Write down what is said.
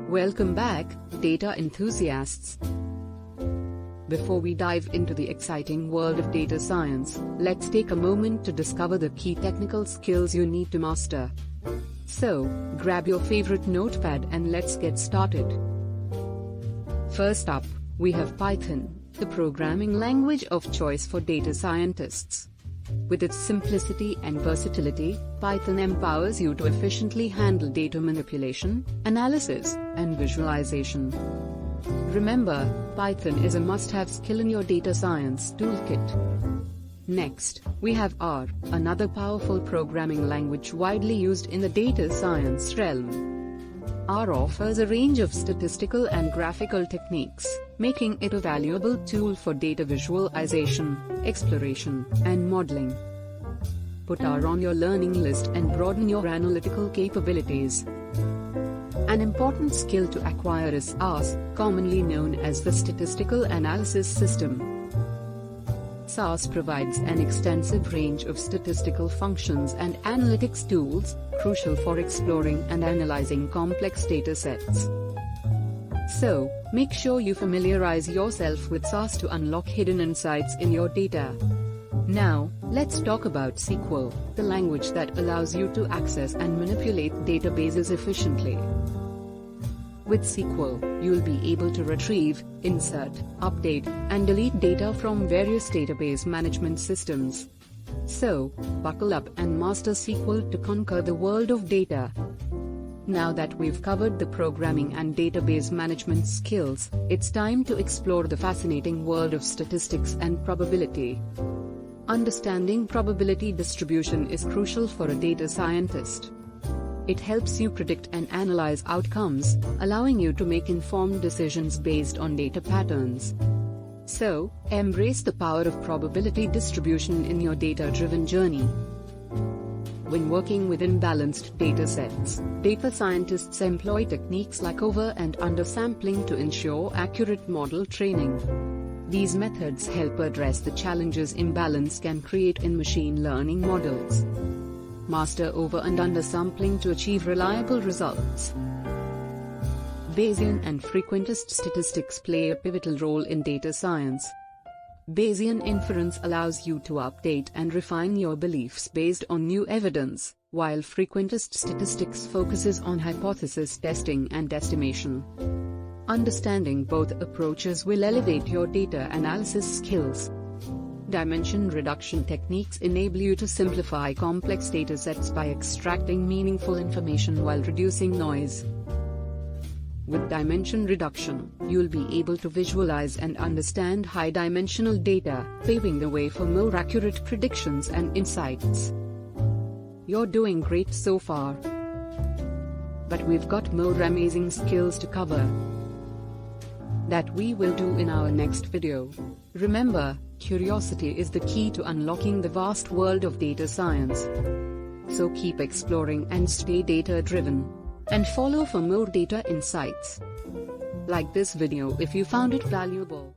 Welcome back, data enthusiasts. Before we dive into the exciting world of data science, let's take a moment to discover the key technical skills you need to master. So, grab your favorite notepad and let's get started. First up, we have Python, the programming language of choice for data scientists. With its simplicity and versatility, Python empowers you to efficiently handle data manipulation, analysis, and visualization. Remember, Python is a must-have skill in your data science toolkit. Next, we have R, another powerful programming language widely used in the data science realm. R offers a range of statistical and graphical techniques, making it a valuable tool for data visualization, exploration, and modeling. Put R on your learning list and broaden your analytical capabilities. An important skill to acquire is SAS, commonly known as the Statistical Analysis System. SAS provides an extensive range of statistical functions and analytics tools, crucial for exploring and analyzing complex data sets. So, make sure you familiarize yourself with SAS to unlock hidden insights in your data. Now, let's talk about SQL, the language that allows you to access and manipulate databases efficiently. With SQL, you'll be able to retrieve, insert, update, and delete data from various database management systems. So, buckle up and master SQL to conquer the world of data. Now that we've covered the programming and database management skills, it's time to explore the fascinating world of statistics and probability. Understanding probability distribution is crucial for a data scientist. It helps you predict and analyze outcomes, allowing you to make informed decisions based on data patterns. So, embrace the power of probability distribution in your data-driven journey. When working with imbalanced datasets, data scientists employ techniques like over- and undersampling to ensure accurate model training. These methods help address the challenges imbalance can create in machine learning models. Master over- and undersampling to achieve reliable results. Bayesian and frequentist statistics play a pivotal role in data science. Bayesian inference allows you to update and refine your beliefs based on new evidence, while frequentist statistics focuses on hypothesis testing and estimation. Understanding both approaches will elevate your data analysis skills. Dimension reduction techniques enable you to simplify complex datasets by extracting meaningful information while reducing noise. With dimension reduction, you'll be able to visualize and understand high-dimensional data, paving the way for more accurate predictions and insights. You're doing great so far. But we've got more amazing skills to cover that we will do in our next video. Remember, curiosity is the key to unlocking the vast world of data science. So keep exploring and stay data-driven. And follow for more data insights. Like this video if you found it valuable.